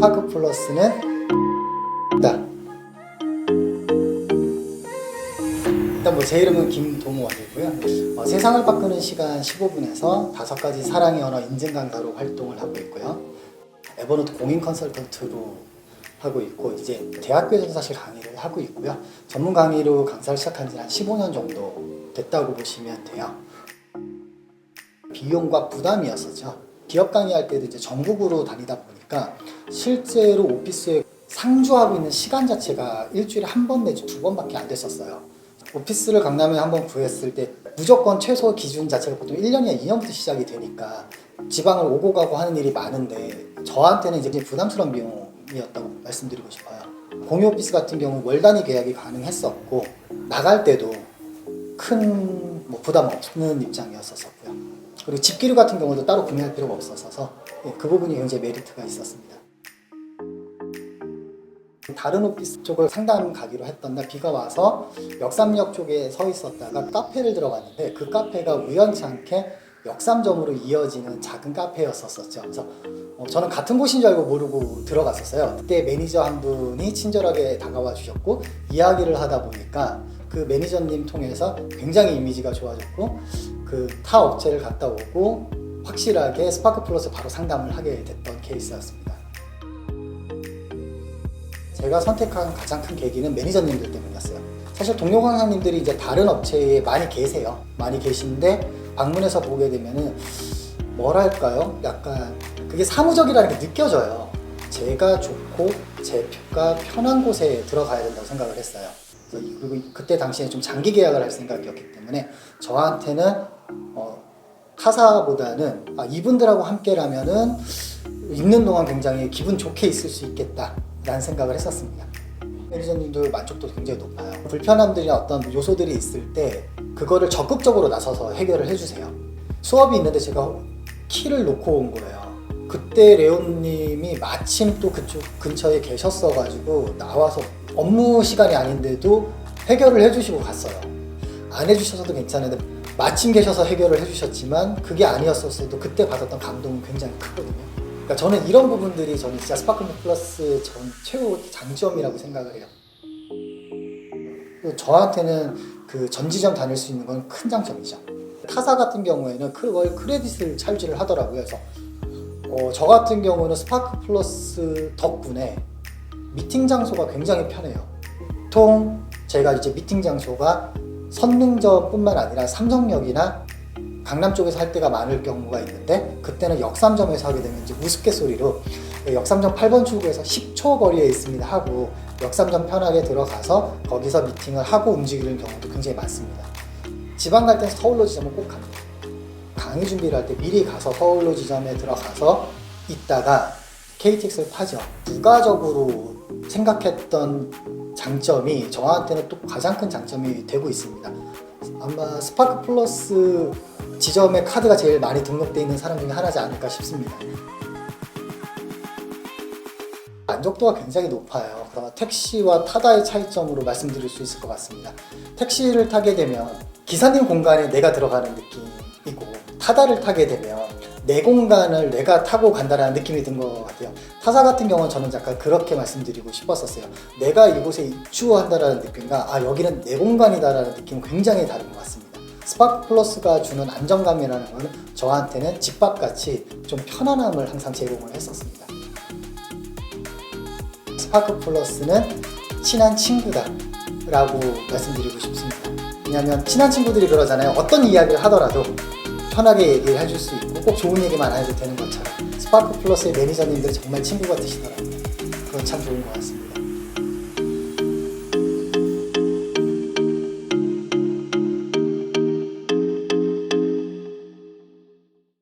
스파크 플러스는 일단 제 이름은 김동원이고요. 세상을 바꾸는 시간 15분에서 5가지 사랑의 언어 인증 강사로 활동을 하고 있고요. 에버노트 공인 컨설턴트로 하고 있고, 이제 대학교에서 사실 강의를 하고 있고요. 전문 강의로 강사를 시작한 지 한 15년 정도 됐다고 보시면 돼요. 비용과 부담이었었죠. 기업 강의할 때도 이제 전국으로 다니다 보니까 실제로 오피스에 상주하고 있는 시간 자체가 일주일에 한 번 내지 2번밖에 안 됐었어요. 오피스를 강남에 한번 구했을 때 무조건 최소 기준 자체가 보통 1년이나 2년부터 시작이 되니까 지방을 오고 가고 하는 일이 많은데, 저한테는 이제 부담스러운 비용이었다고 말씀드리고 싶어요. 공유 오피스 같은 경우 월 단위 계약이 가능했었고, 나갈 때도 큰 부담 없는 입장이었었고요. 그리고 집기류 같은 경우도 따로 구매할 필요가 없어서 그 부분이 굉장히 메리트가 있었습니다. 다른 오피스 쪽을 상담 가기로 했던 날 비가 와서 역삼역 쪽에 서 있었다가 카페를 들어갔는데, 그 카페가 우연치 않게 역삼점으로 이어지는 작은 카페였었죠. 그래서 저는 같은 곳인 줄 알고 모르고 들어갔었어요. 그때 매니저 한 분이 친절하게 다가와 주셨고, 이야기를 하다 보니까 그 매니저님 통해서 굉장히 이미지가 좋아졌고, 그 타 업체를 갔다 오고 확실하게 스파크 플러스 바로 상담을 하게 됐던 케이스였습니다. 제가 선택한 가장 큰 계기는 매니저님들 때문이었어요. 사실 동료 강사님들이 이제 다른 업체에 많이 계세요. 많이 계신데 방문해서 보게 되면은 뭐랄까요? 약간 그게 사무적이라는 게 느껴져요. 제가 좋고 제가 편한 곳에 들어가야 된다고 생각을 했어요. 그리고 그때 당시에 좀 장기 계약을 할 생각이었기 때문에 저한테는 타사보다는 이분들하고 함께라면은 있는 동안 굉장히 기분 좋게 있을 수 있겠다라는 생각을 했었습니다. 매니저님도 만족도 굉장히 높아요. 불편함들이나 어떤 요소들이 있을 때 그거를 적극적으로 나서서 해결을 해주세요. 수업이 있는데 제가 키를 놓고 온 거예요. 그때 레온님이 마침 또 그쪽 근처에 계셨어가지고 나와서 업무 시간이 아닌데도 해결을 해주시고 갔어요. 안 해주셔서도 괜찮은데 마침 계셔서 해결을 해주셨지만 그게 아니었어도 그때 받았던 감동은 굉장히 크거든요. 그러니까 저는 이런 부분들이 저는 진짜 스파크 플러스 전 최고 장점이라고 생각을 해요. 저한테는 그 전지점 다닐 수 있는 건 큰 장점이죠. 타사 같은 경우에는 그걸 크레딧을 찰지를 하더라고요. 그래서 저 같은 경우는 스파크 플러스 덕분에 미팅 장소가 굉장히 편해요. 보통 제가 이제 미팅 장소가 선릉점뿐만 아니라 삼성역이나 강남 쪽에서 할 때가 많을 경우가 있는데, 그때는 역삼점에서 하게 되면 이제 우스갯소리로 역삼점 8번 출구에서 10초 거리에 있습니다 하고 역삼점 편하게 들어가서 거기서 미팅을 하고 움직이는 경우도 굉장히 많습니다. 지방 갈 땐 서울로 지점을 꼭 갑니다. 강의 준비를 할 때 미리 가서 서울로 지점에 들어가서 있다가 KTX를 타죠. 부가적으로 생각했던 장점이 저한테는 또 가장 큰 장점이 되고 있습니다. 아마 스파크 플러스 지점에 카드가 제일 많이 등록되어 있는 사람 중에 하나지 않을까 싶습니다. 만족도가 굉장히 높아요. 택시와 타다의 차이점으로 말씀드릴 수 있을 것 같습니다. 택시를 타게 되면 기사님 공간에 내가 들어가는 느낌이고, 타다를 타게 되면 내 공간을 내가 타고 간다는 느낌이 든 것 같아요. 타사 같은 경우는 저는 약간 그렇게 말씀드리고 싶었었어요. 내가 이곳에 입주한다는 느낌과 여기는 내 공간이다라는 느낌은 굉장히 다른 것 같습니다. 스파크 플러스가 주는 안정감이라는 것은 저한테는 집밥같이 좀 편안함을 항상 제공을 했었습니다. 스파크 플러스는 친한 친구다 라고 말씀드리고 싶습니다. 왜냐하면 친한 친구들이 그러잖아요. 어떤 이야기를 하더라도 편하게 얘기를 해줄 수 있고 꼭 좋은 얘기만 안 해도 되는 것처럼 스파크 플러스의 매니저님들이 정말 친구 같으시더라고요. 그건 참 좋은 것 같습니다.